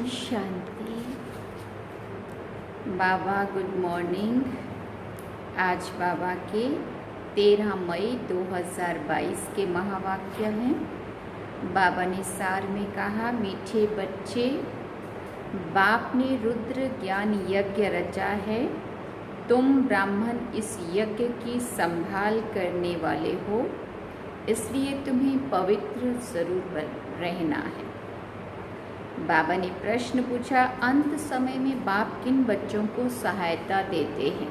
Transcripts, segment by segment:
शांति। बाबा good morning. आज बाबा के 13 मई 2022 के महावाक्य हैं। बाबा ने सार में कहा, मीठे बच्चे, बाप ने रुद्र ज्ञान यज्ञ रचा है। तुम ब्राह्मण इस यज्ञ की संभाल करने वाले हो, इसलिए तुम्हें पवित्र जरूर रहना है। बाबा ने प्रश्न पूछा, अंत समय में बाप किन बच्चों को सहायता देते हैं?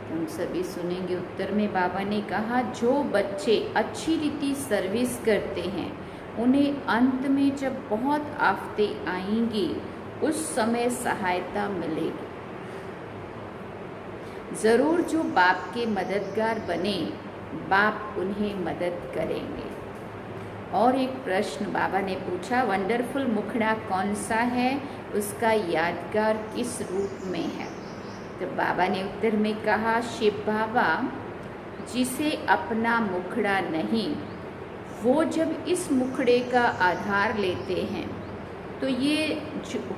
तुम सभी सुनेंगे। उत्तर में बाबा ने कहा, जो बच्चे अच्छी रीति सर्विस करते हैं उन्हें अंत में जब बहुत आफतें आएंगी उस समय सहायता मिलेगी। जरूर जो बाप के मददगार बने, बाप उन्हें मदद करेंगे। और एक प्रश्न बाबा ने पूछा, वंडरफुल मुखड़ा कौन सा है, उसका यादगार किस रूप में है? तो बाबा ने उत्तर में कहा, शिव बाबा जिसे अपना मुखड़ा नहीं, वो जब इस मुखड़े का आधार लेते हैं तो ये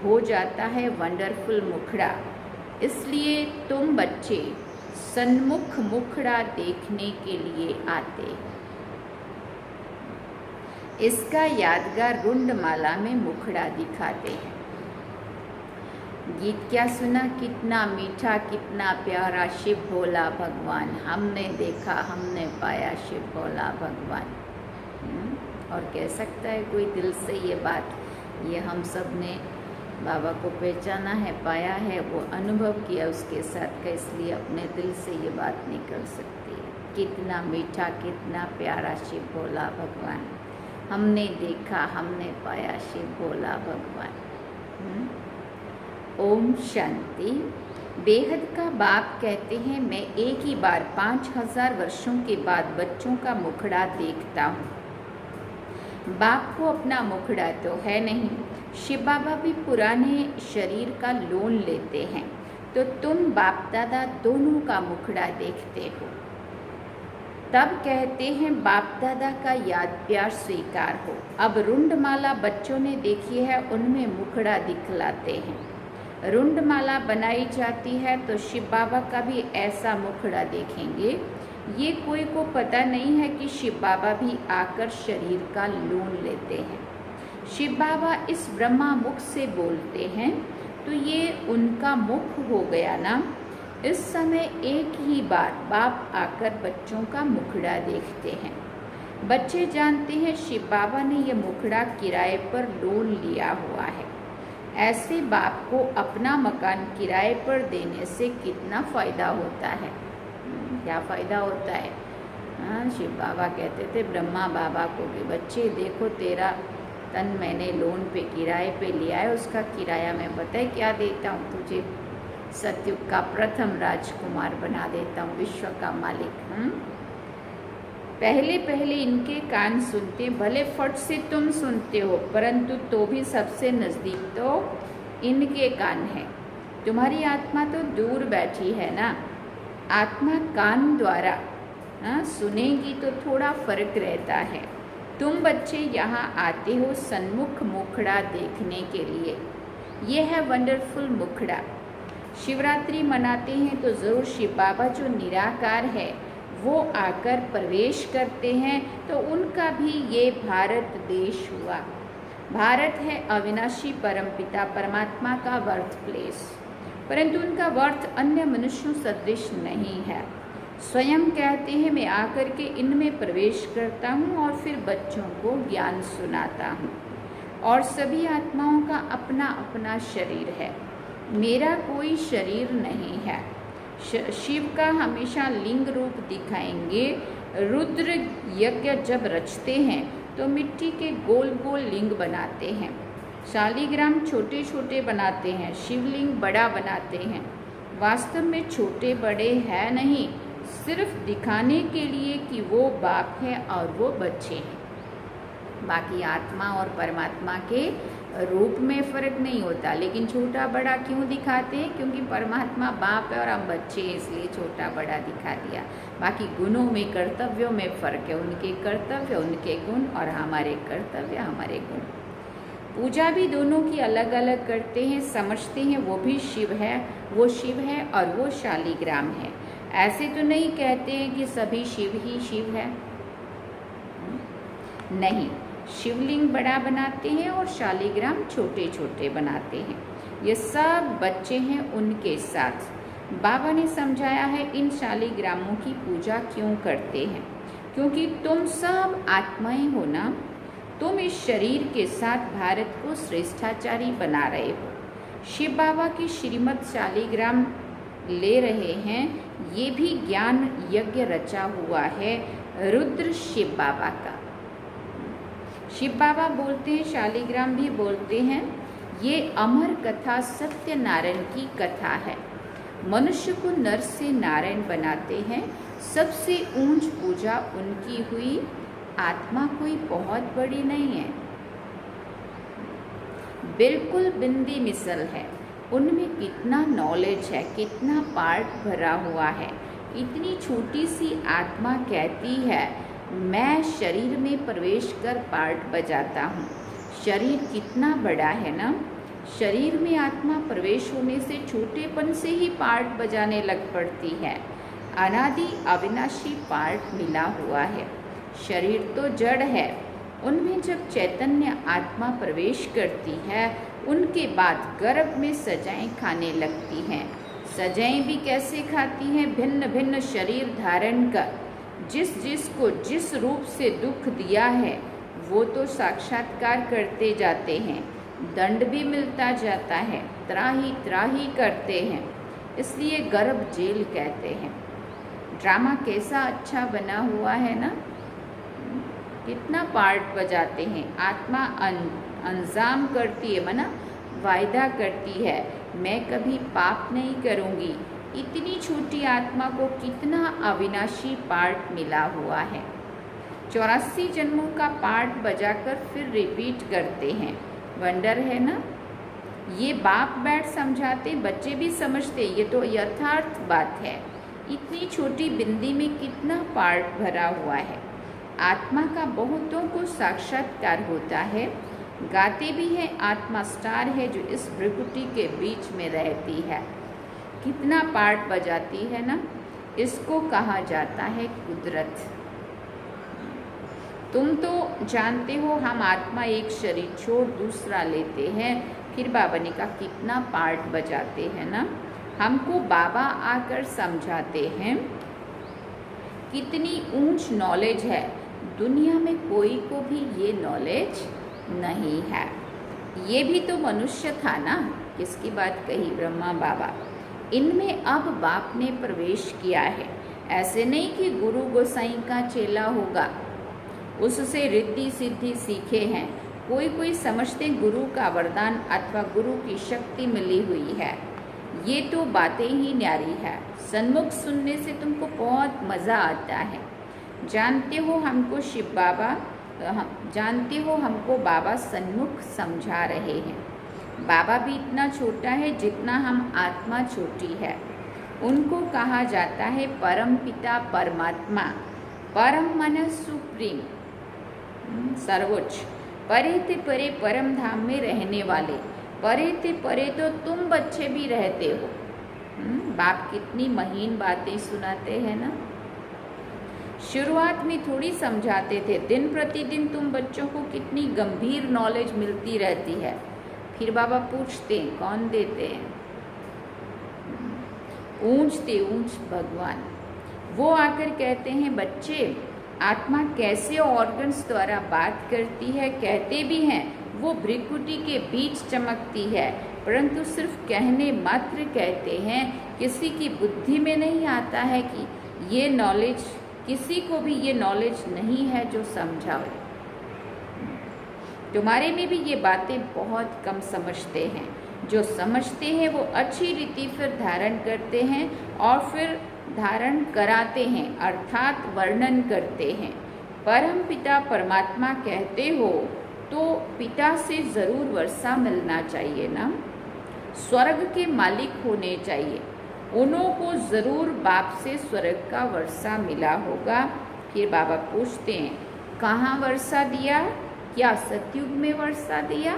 हो जाता है वंडरफुल मुखड़ा। इसलिए तुम बच्चे सन्मुख मुखड़ा देखने के लिए आते हैं। इसका यादगार रुंडमाला में मुखड़ा दिखाते हैं। गीत क्या सुना, कितना मीठा कितना प्यारा शिव भोला भगवान, हमने देखा हमने पाया शिव भोला भगवान। और कह सकता है कोई दिल से ये बात, ये हम सब ने बाबा को पहचाना है, पाया है, वो अनुभव किया उसके साथ का, इसलिए अपने दिल से ये बात निकल सकती है। कितना मीठा कितना प्यारा शिव भोला भगवान, हमने देखा हमने पाया शिव भोला भगवान। ओम शांति। बेहद का बाप कहते हैं, मैं एक ही बार 5000 वर्षों के बाद बच्चों का मुखड़ा देखता हूँ। बाप को अपना मुखड़ा तो है नहीं। शिव बाबा भी पुराने शरीर का लोन लेते हैं, तो तुम बाप दादा दोनों का मुखड़ा देखते हो। तब कहते हैं बाप दादा का याद प्यार स्वीकार हो। अब रुंडमाला बच्चों ने देखी है, उनमें मुखड़ा दिखलाते हैं। रुंडमाला बनाई जाती है तो शिव बाबा का भी ऐसा मुखड़ा देखेंगे। ये कोई को पता नहीं है कि शिव बाबा भी आकर शरीर का लोन लेते हैं। शिव बाबा इस ब्रह्मा मुख से बोलते हैं, तो ये उनका मुख हो गया ना। इस समय एक ही बार बाप आकर बच्चों का मुखड़ा देखते हैं। बच्चे जानते हैं शिव बाबा ने यह मुखड़ा किराए पर लोन लिया हुआ है। ऐसे बाप को अपना मकान किराए पर देने से कितना फ़ायदा होता है? क्या फ़ायदा होता है? हाँ, शिव बाबा कहते थे ब्रह्मा बाबा को कि बच्चे देखो, तेरा तन मैंने लोन पे किराए पे लिया है, उसका किराया मैं पता है क्या देता हूँ तुझे, सतयुग का प्रथम राजकुमार बना देता हूँ, विश्व का मालिक। पहले पहले इनके कान सुनते, भले फट से तुम सुनते हो, परंतु तो भी सबसे नज़दीक तो इनके कान है। तुम्हारी आत्मा तो दूर बैठी है ना। आत्मा कान द्वारा सुनेगी तो थोड़ा फर्क रहता है। तुम बच्चे यहाँ आते हो सन्मुख मुखड़ा देखने के लिए। ये है वंडरफुल मुखड़ा। शिवरात्रि मनाते हैं तो ज़रूर शिव बाबा जो निराकार है वो आकर प्रवेश करते हैं, तो उनका भी ये भारत देश हुआ। भारत है अविनाशी परमपिता परमात्मा का बर्थ प्लेस, परंतु उनका वर्थ अन्य मनुष्यों सदृश नहीं है। स्वयं कहते हैं, मैं आकर के इनमें प्रवेश करता हूँ और फिर बच्चों को ज्ञान सुनाता हूँ। और सभी आत्माओं का अपना अपना शरीर है, मेरा कोई शरीर नहीं है। शिव का हमेशा लिंग रूप दिखाएंगे। रुद्र यज्ञ जब रचते हैं तो मिट्टी के गोल गोल लिंग बनाते हैं। शालिग्राम छोटे छोटे बनाते हैं, शिवलिंग बड़ा बनाते हैं। वास्तव में छोटे बड़े है नहीं, सिर्फ दिखाने के लिए कि वो बाप है और वो बच्चे हैं। बाकी आत्मा और परमात्मा के रूप में फ़र्क नहीं होता, लेकिन छोटा बड़ा क्यों दिखाते हैं? क्योंकि परमात्मा बाप है और हम बच्चे हैं, इसलिए छोटा बड़ा दिखा दिया। बाकी गुणों में, कर्तव्यों में फ़र्क है। उनके कर्तव्य उनके गुण और हमारे कर्तव्य हमारे गुण। पूजा भी दोनों की अलग अलग करते हैं, समझते हैं वो भी शिव है, वो शिव है और वो शालिग्राम है। ऐसे तो नहीं कहते हैं कि सभी शिव ही शिव है, नहीं। शिवलिंग बड़ा बनाते हैं और शालिग्राम छोटे छोटे बनाते हैं। ये सब बच्चे हैं उनके साथ। बाबा ने समझाया है इन शालिग्रामों की पूजा क्यों करते हैं, क्योंकि तुम सब आत्माएं हो ना। तुम इस शरीर के साथ भारत को श्रेष्ठाचारी बना रहे हो। शिव बाबा की श्रीमद् शालिग्राम ले रहे हैं, ये भी ज्ञान यज्ञ रचा हुआ है रुद्र शिव बाबा का। शिव बाबा बोलते हैं, शालिग्राम भी बोलते हैं, ये अमर कथा सत्यनारायण की कथा है। मनुष्य को नर से नारायण बनाते हैं। सबसे ऊंच पूजा उनकी हुई। आत्मा कोई बहुत बड़ी नहीं है, बिल्कुल बिंदी मिसल है। उनमें कितना नॉलेज है, कितना पार्ट भरा हुआ है। इतनी छोटी सी आत्मा कहती है मैं शरीर में प्रवेश कर पार्ट बजाता हूँ। शरीर कितना बड़ा है ना। शरीर में आत्मा प्रवेश होने से छोटेपन से ही पार्ट बजाने लग पड़ती है। अनादि अविनाशी पार्ट मिला हुआ है। शरीर तो जड़ है। उनमें जब चैतन्य आत्मा प्रवेश करती है, उनके बाद गर्भ में सजाएं खाने लगती हैं। सजाएं भी कैसे खाती हैं? भिन्न भिन्न शरीर धारण कर जिस को जिस रूप से दुख दिया है वो तो साक्षात्कार करते जाते हैं। दंड भी मिलता जाता है, त्राही त्राही करते हैं, इसलिए गर्भ जेल कहते हैं। ड्रामा कैसा अच्छा बना हुआ है ना। कितना पार्ट बजाते हैं। आत्मा अंजाम करती है, मना वायदा करती है मैं कभी पाप नहीं करूँगी। इतनी छोटी आत्मा को कितना अविनाशी पार्ट मिला हुआ है। 84 जन्मों का पार्ट बजाकर फिर रिपीट करते हैं। वंडर है ना। ये बाप बैठ समझाते, बच्चे भी समझते, ये तो यथार्थ बात है। इतनी छोटी बिंदी में कितना पार्ट भरा हुआ है। आत्मा का बहुतों को साक्षात्कार होता है। गाते भी हैं आत्मा स्टार है जो इस भ्रिकुटी के बीच में रहती है। कितना पार्ट बजाती है ना। इसको कहा जाता है कुदरत। तुम तो जानते हो हम आत्मा एक शरीर छोड़ दूसरा लेते हैं। फिर बाबा ने कहा कितना पार्ट बजाते हैं ना। हमको बाबा आकर समझाते हैं कितनी ऊंच नॉलेज है। दुनिया में कोई को भी ये नॉलेज नहीं है। ये भी तो मनुष्य था ना। किसकी बात कही? ब्रह्मा बाबा। इनमें अब बाप ने प्रवेश किया है। ऐसे नहीं कि गुरु गोसाई का चेला होगा, उससे रिद्धि सिद्धि सीखे हैं। कोई कोई समझते गुरु का वरदान अथवा गुरु की शक्ति मिली हुई है। ये तो बातें ही न्यारी है। सन्मुख सुनने से तुमको बहुत मज़ा आता है। जानते हो हमको शिव बाबा, जानते हो हमको बाबा सन्मुख समझा रहे हैं। बाबा भी इतना छोटा है जितना हम आत्मा छोटी है। उनको कहा जाता है परम पिता परमात्मा। परम मन सुप्रीम, सर्वोच्च। परे ते परे परम धाम में रहने वाले। परे ते परे तो तुम बच्चे भी रहते हो। बाप कितनी महीन बातें सुनाते हैं ना। शुरुआत में थोड़ी समझाते थे, दिन प्रतिदिन तुम बच्चों को कितनी गंभीर नॉलेज मिलती रहती है। फिर बाबा पूछते हैं कौन देते हैं? ऊंचते ऊंच भगवान। वो आकर कहते हैं बच्चे आत्मा कैसे ऑर्गन्स द्वारा बात करती है। कहते भी हैं वो भ्रिकुटी के बीच चमकती है, परंतु सिर्फ कहने मात्र कहते हैं। किसी की बुद्धि में नहीं आता है कि ये नॉलेज, किसी को भी ये नॉलेज नहीं है जो समझाओ। तुम्हारे में भी ये बातें बहुत कम समझते हैं। जो समझते हैं वो अच्छी रीति फिर धारण करते हैं और फिर धारण कराते हैं, अर्थात वर्णन करते हैं। परम पिता परमात्मा कहते हो तो पिता से ज़रूर वर्षा मिलना चाहिए ना। स्वर्ग के मालिक होने चाहिए। उन्हों को ज़रूर बाप से स्वर्ग का वर्षा मिला होगा। फिर बाबा पूछते हैं कहाँ वर्षा दिया? क्या सतयुग में वर्षा दिया?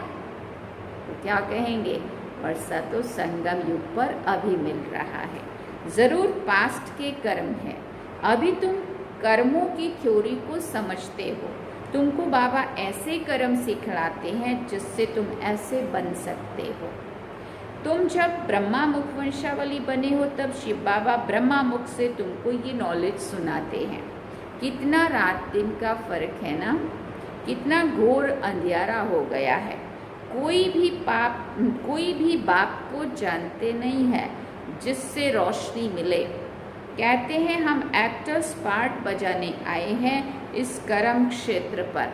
तो क्या कहेंगे, वर्षा तो संगम युग पर अभी मिल रहा है। ज़रूर पास्ट के कर्म है, अभी तुम कर्मों की थ्योरी को समझते हो। तुमको बाबा ऐसे कर्म सिखलाते हैं जिससे तुम ऐसे बन सकते हो। तुम जब ब्रह्मा मुख वंशावली बने हो तब शिव बाबा ब्रह्मा मुख से तुमको ये नॉलेज सुनाते हैं। कितना रात दिन का फर्क है ना, कितना घोर अंधियारा हो गया है। कोई भी बाप को जानते नहीं है जिससे रोशनी मिले। कहते हैं हम एक्टर्स पार्ट बजाने आए हैं इस कर्म क्षेत्र पर,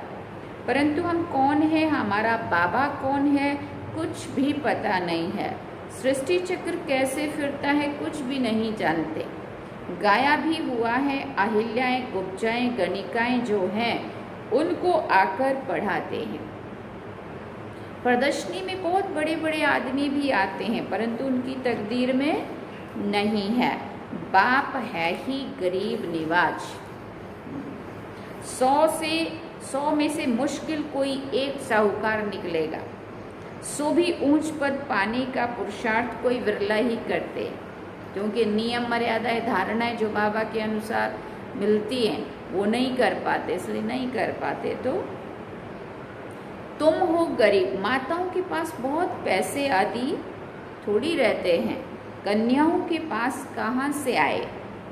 परंतु हम कौन है, हमारा बाबा कौन है, कुछ भी पता नहीं है। सृष्टि चक्र कैसे फिरता है कुछ भी नहीं जानते। गाया भी हुआ है, अहिल्याएं गुप्जाएं गणिकाएं जो हैं उनको आकर पढ़ाते हैं। प्रदर्शनी में बहुत बड़े बड़े आदमी भी आते हैं परंतु उनकी तकदीर में नहीं है। बाप है ही गरीब निवाज। 100 में से मुश्किल कोई एक साहूकार निकलेगा। सो भी ऊंच पद पाने का पुरुषार्थ कोई विरला ही करते, क्योंकि नियम मर्यादाएं धारणाएं जो बाबा के अनुसार मिलती हैं वो नहीं कर पाते, इसलिए नहीं कर पाते। तो तुम हो गरीब, माताओं के पास बहुत पैसे आदि थोड़ी रहते हैं, कन्याओं के पास कहाँ से आए,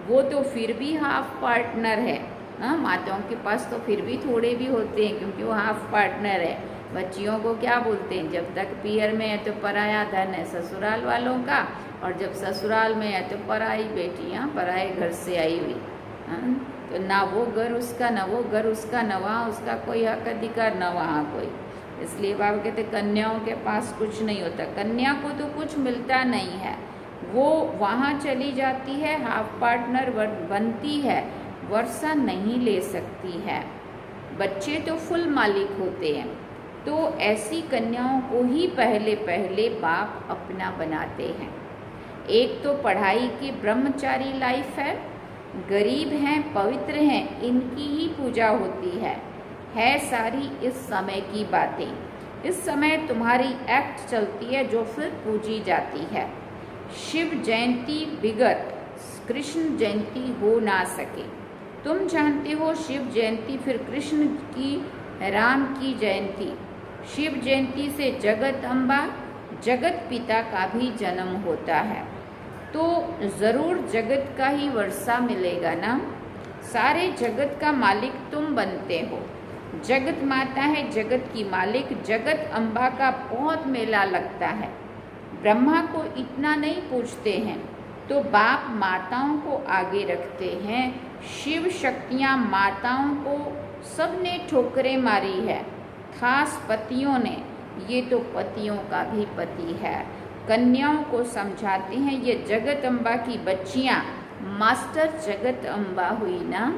वो तो फिर भी हाफ पार्टनर है। हाँ, माताओं के पास तो फिर भी थोड़े भी होते हैं क्योंकि वो हाफ पार्टनर है। बच्चियों को क्या बोलते हैं, जब तक पियर में है तो पराया धन है ससुराल वालों का, और जब ससुराल में है तो पराई बेटियाँ पराए घर से आई हुई। हाँ, तो ना वो घर उसका, ना वो घर उसका, न वहाँ उसका कोई हक अधिकार, न वहाँ कोई। इसलिए बाबा कहते कन्याओं के पास कुछ नहीं होता, कन्या को तो कुछ मिलता नहीं है, वो वहाँ चली जाती है, हाफ पार्टनर बनती है, वर्षा नहीं ले सकती है। बच्चे तो फुल मालिक होते हैं। तो ऐसी कन्याओं को ही पहले पहले बाप अपना बनाते हैं। एक तो पढ़ाई की ब्रह्मचारी लाइफ है, गरीब हैं, पवित्र हैं, इनकी ही पूजा होती है सारी इस समय की बातें। इस समय तुम्हारी एक्ट चलती है जो फिर पूजी जाती है। शिव जयंती बिगर कृष्ण जयंती हो ना सके। तुम जानते हो शिव जयंती फिर कृष्ण की, राम की जयंती। शिव जयंती से जगत अम्बा, जगत पिता का भी जन्म होता है, तो ज़रूर जगत का ही वर्षा मिलेगा ना। सारे जगत का मालिक तुम बनते हो। जगत माता है जगत की मालिक। जगत अम्बा का बहुत मेला लगता है। ब्रह्मा को इतना नहीं पूछते हैं तो बाप माताओं को आगे रखते हैं। शिव शक्तियाँ माताओं को सबने ठोकरें मारी है, खास पतियों ने। ये तो पतियों का भी पति है। कन्याओं को समझाते हैं ये जगत अम्बा की बच्चियाँ मास्टर जगत अम्बा हुई ना।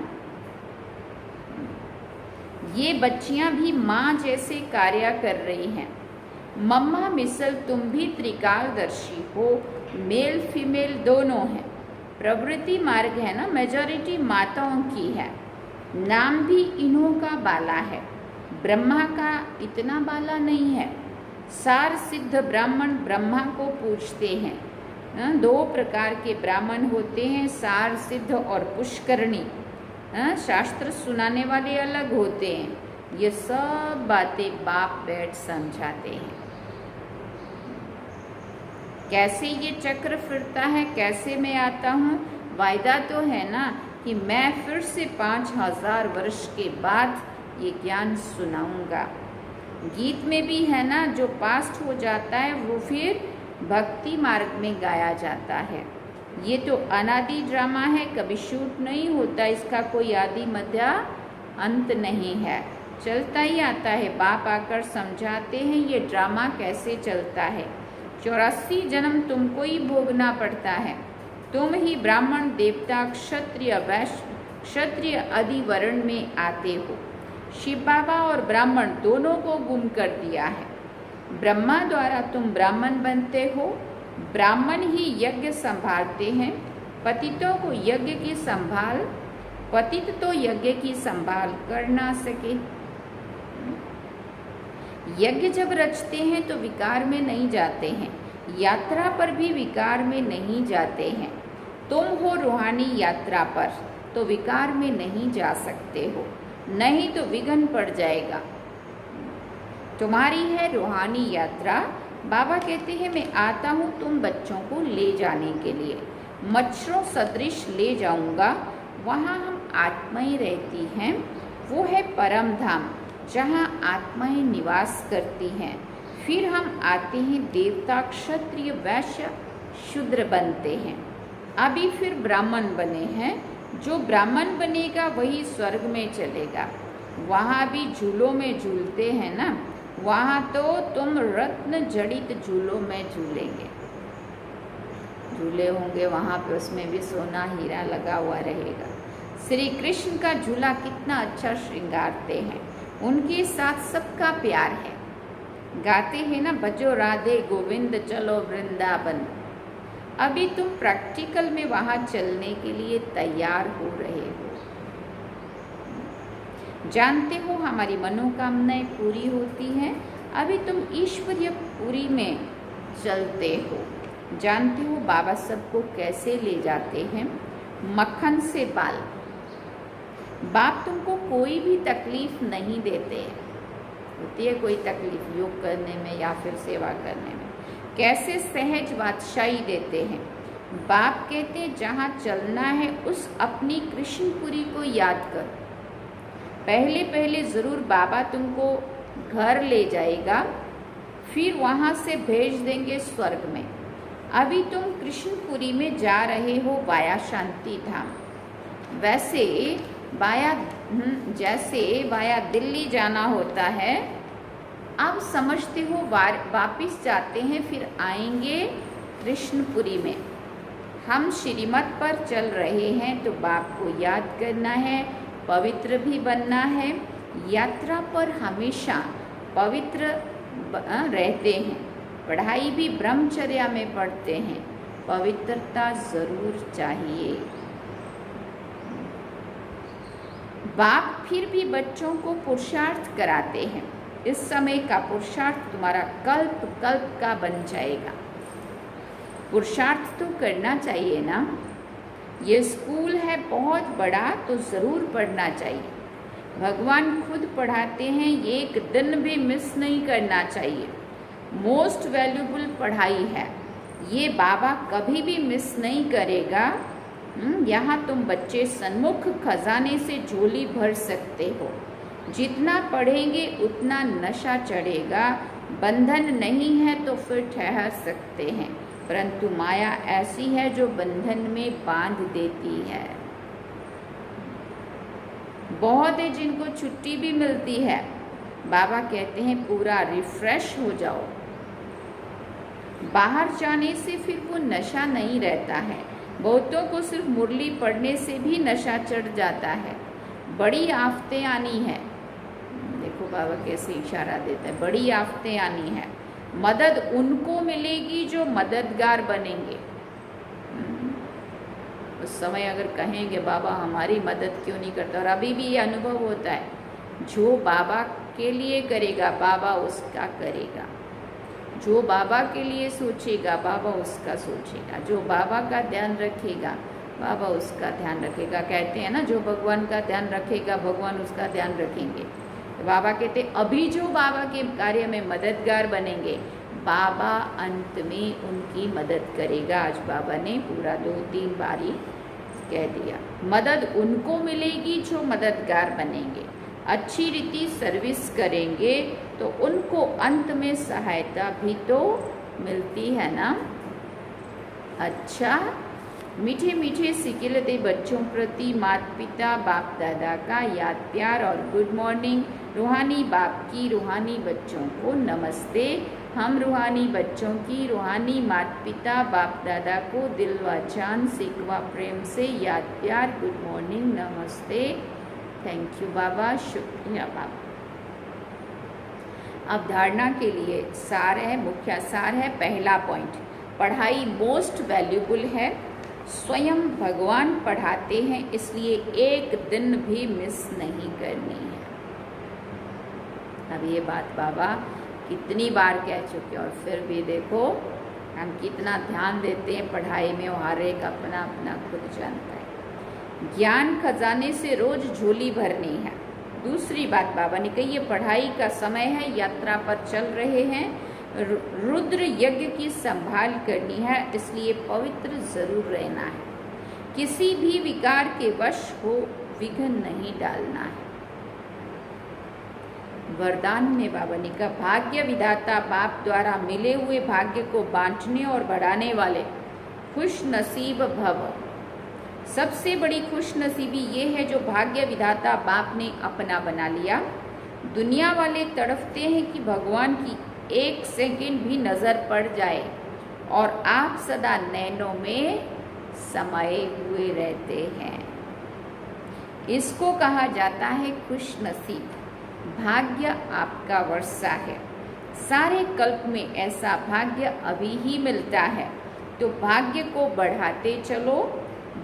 ये बच्चियां भी माँ जैसे कार्य कर रही हैं। मम्मा मिसल तुम भी त्रिकालदर्शी हो, मेल फीमेल दोनों हैं। प्रवृत्ति मार्ग है ना, मेजॉरिटी माताओं की है। नाम भी इन्हों का बाला है, ब्रह्मा का इतना बाला नहीं है। सार सिद्ध ब्राह्मण ब्रह्मा को पूछते हैं। 2 प्रकार के ब्राह्मण होते हैं, सार सिद्ध और पुष्करणी। शास्त्र सुनाने वाले अलग होते हैं। ये सब बातें बाप बैठ समझाते हैं। कैसे ये चक्र फिरता है, कैसे मैं आता हूँ। वायदा तो है ना कि मैं फिर से 5000 वर्ष के बाद ये ज्ञान सुनाऊंगा। गीत में भी है ना, जो पास्ट हो जाता है वो फिर भक्ति मार्ग में गाया जाता है। ये तो अनादि ड्रामा है, कभी शूट नहीं होता, इसका कोई आदि मध्य अंत नहीं है, चलता ही आता है। बाप आकर समझाते हैं ये ड्रामा कैसे चलता है। 84 जन्म तुमको ही भोगना पड़ता है। तुम ही ब्राह्मण, देवता, क्षत्रिय, वैश्य, क्षत्रिय आदि वर्ण में आते हो। शिव बाबा और ब्राह्मण दोनों को गुम कर दिया है। ब्रह्मा द्वारा तुम ब्राह्मण बनते हो। ब्राह्मण ही यज्ञ संभालते हैं। पतितों को यज्ञ की संभाल, पतित तो यज्ञ की संभाल कर ना सके। यज्ञ जब रचते हैं तो विकार में नहीं जाते हैं, यात्रा पर भी विकार में नहीं जाते हैं। तुम हो रूहानी यात्रा पर तो विकार में नहीं जा सकते हो, नहीं तो विघ्न पड़ जाएगा। तुम्हारी है रूहानी यात्रा। बाबा कहते हैं मैं आता हूँ तुम बच्चों को ले जाने के लिए, मच्छरों सदृश ले जाऊंगा। वहाँ हम आत्माएं रहती हैं, वो है परम धाम जहाँ आत्माएं निवास करती हैं। फिर हम आते हैं देवता, क्षत्रिय, वैश्य, शूद्र बनते हैं। अभी फिर ब्राह्मण बने हैं। जो ब्राह्मण बनेगा वही स्वर्ग में चलेगा। वहाँ भी झूलों में झूलते हैं ना, वहाँ तो तुम रत्न जड़ित झूलों में झूलेंगे। झूले होंगे वहाँ पे, उसमें भी सोना हीरा लगा हुआ रहेगा। श्री कृष्ण का झूला कितना अच्छा श्रृंगारते हैं, उनके साथ सबका प्यार है। गाते हैं ना, भजो राधे गोविंद चलो वृंदावन। अभी तुम प्रैक्टिकल में वहाँ चलने के लिए तैयार हो रहे हो। जानते हो हमारी मनोकामनाएं पूरी होती हैं। अभी तुम ईश्वरीय पूरी में चलते हो। जानते हो बाबा सबको कैसे ले जाते हैं? मक्खन से बाल। बाप तुमको कोई भी तकलीफ नहीं देते हैं। होती है कोई तकलीफ योग करने में या फिर सेवा करने में, कैसे सहज बादशाही देते हैं। बाप कहते हैं जहाँ चलना है उस अपनी कृष्णपुरी को याद करो। पहले पहले ज़रूर बाबा तुमको घर ले जाएगा, फिर वहाँ से भेज देंगे स्वर्ग में। अभी तुम कृष्णपुरी में जा रहे हो वाया शांति धाम। वैसे जैसे वाया दिल्ली जाना होता है, अब समझते हो वापिस जाते हैं, फिर आएंगे कृष्णपुरी में। हम श्रीमत पर चल रहे हैं तो बाप को याद करना है, पवित्र भी बनना है। यात्रा पर हमेशा पवित्र रहते हैं। पढ़ाई भी ब्रह्मचर्या में पढ़ते हैं, पवित्रता जरूर चाहिए। बाप फिर भी बच्चों को पुरुषार्थ कराते हैं। इस समय का पुरुषार्थ तुम्हारा कल्प कल्प का बन जाएगा। पुरुषार्थ तो करना चाहिए ना। ये स्कूल है बहुत बड़ा, तो ज़रूर पढ़ना चाहिए। भगवान खुद पढ़ाते हैं, एक दिन भी मिस नहीं करना चाहिए। मोस्ट वैल्यूबल पढ़ाई है ये, बाबा कभी भी मिस नहीं करेगा। यहाँ तुम बच्चे सन्मुख खजाने से झोली भर सकते हो। जितना पढ़ेंगे उतना नशा चढ़ेगा। बंधन नहीं है तो फिर ठहर सकते हैं, परंतु माया ऐसी है जो बंधन में बांध देती है। बहुत है जिनको छुट्टी भी मिलती है। बाबा कहते हैं पूरा रिफ्रेश हो जाओ। बाहर जाने से फिर वो नशा नहीं रहता है। बहुतों को सिर्फ मुरली पढ़ने से भी नशा चढ़ जाता है। बड़ी आफतें आनी है। देखो बाबा कैसे इशारा देता है, बड़ी आफतें आनी है। मदद उनको मिलेगी जो मददगार बनेंगे। उस समय अगर कहेंगे बाबा हमारी मदद क्यों नहीं करता, और अभी भी ये अनुभव होता है, जो बाबा के लिए करेगा बाबा उसका करेगा। जो बाबा के लिए सोचेगा बाबा उसका सोचेगा। जो बाबा का ध्यान रखेगा बाबा उसका ध्यान रखेगा। कहते हैं ना, जो भगवान का ध्यान रखेगा भगवान उसका ध्यान रखेंगे। बाबा कहते अभी जो बाबा के कार्य में मददगार बनेंगे बाबा अंत में उनकी मदद करेगा। आज बाबा ने पूरा 2-3 बारी कह दिया। मदद उनको मिलेगी जो मददगार बनेंगे, अच्छी रीति सर्विस करेंगे तो उनको अंत में सहायता भी तो मिलती है ना। अच्छा, मीठे मीठे सिकिलते बच्चों प्रति माता पिता बाप दादा का याद प्यार और गुड मॉर्निंग। रूहानी बाप की रूहानी बच्चों को नमस्ते। हम रूहानी बच्चों की रूहानी माता पिता बाप दादा को दिल व जान सिकवा प्रेम से याद प्यार गुड मॉर्निंग नमस्ते। थैंक यू बाबा, शुक्रिया बाबा। अब धारणा के लिए सार है, मुख्य सार है। पहला पॉइंट, पढ़ाई मोस्ट वैल्यूबल है। स्वयं भगवान पढ़ाते हैं, इसलिए एक दिन भी मिस नहीं करनी है। अब ये बात बाबा कितनी बार कह चुके और फिर भी देखो हम कितना ध्यान देते हैं पढ़ाई में, और हर एक अपना अपना खुद जानता है। ज्ञान खजाने से रोज झोली भरनी है। दूसरी बात बाबा ने कही, ये पढ़ाई का समय है, यात्रा पर चल रहे हैं, रुद्र यज्ञ की संभाल करनी है, इसलिए पवित्र जरूर रहना है। किसी भी विकार के वश हो विघ्न नहीं डालना है। वरदान में बाबा ने कहा, भाग्य विधाता बाप द्वारा मिले हुए भाग्य को बांटने और बढ़ाने वाले खुश नसीब भव। सबसे बड़ी खुश नसीबी ये है जो भाग्य विधाता बाप ने अपना बना लिया। दुनिया वाले तड़पते हैं कि भगवान की एक सेकंड भी नजर पड़ जाए, और आप सदा नैनों में समाये हुए रहते हैं। इसको कहा जाता है खुश नसीब। भाग्य आपका वर्षा है। सारे कल्प में ऐसा भाग्य अभी ही मिलता है, तो भाग्य को बढ़ाते चलो।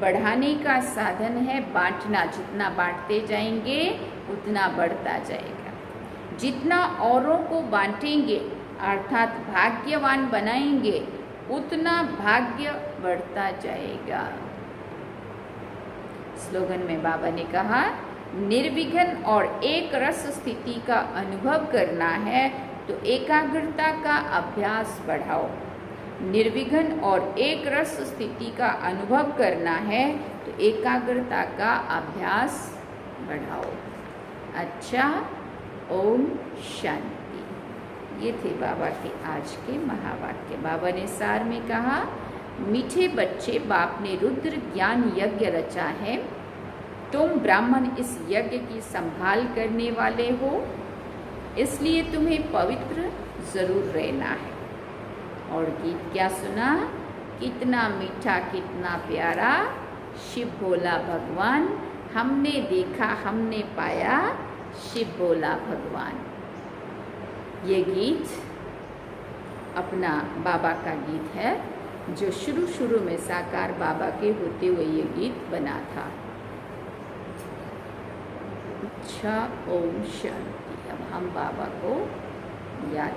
बढ़ाने का साधन है बांटना। जितना बांटते जाएंगे उतना बढ़ता जाएगा। जितना औरों को बांटेंगे अर्थात भाग्यवान बनाएंगे, उतना भाग्य बढ़ता जाएगा। स्लोगन में बाबा ने कहा, निर्विघ्न और एक रस स्थिति का अनुभव करना है तो एकाग्रता का अभ्यास बढ़ाओ। निर्विघ्न और एक रस स्थिति का अनुभव करना है तो एकाग्रता का अभ्यास बढ़ाओ। अच्छा, ओम शांति। ये थे बाबा के आज के महावाक्य। बाबा ने सार में कहा, मीठे बच्चे, बाप ने रुद्र ज्ञान यज्ञ रचा है। तुम ब्राह्मण इस यज्ञ की संभाल करने वाले हो, इसलिए तुम्हें पवित्र जरूर रहना है। और गीत क्या सुना, कितना मीठा कितना प्यारा, शिव बोला भगवान, हमने देखा हमने पाया, शिव बोला भगवान। ये गीत अपना बाबा का गीत है, जो शुरू में साकार बाबा के होते हुए ये गीत बना था। अच्छा, ओम शांति। अब हम बाबा को याद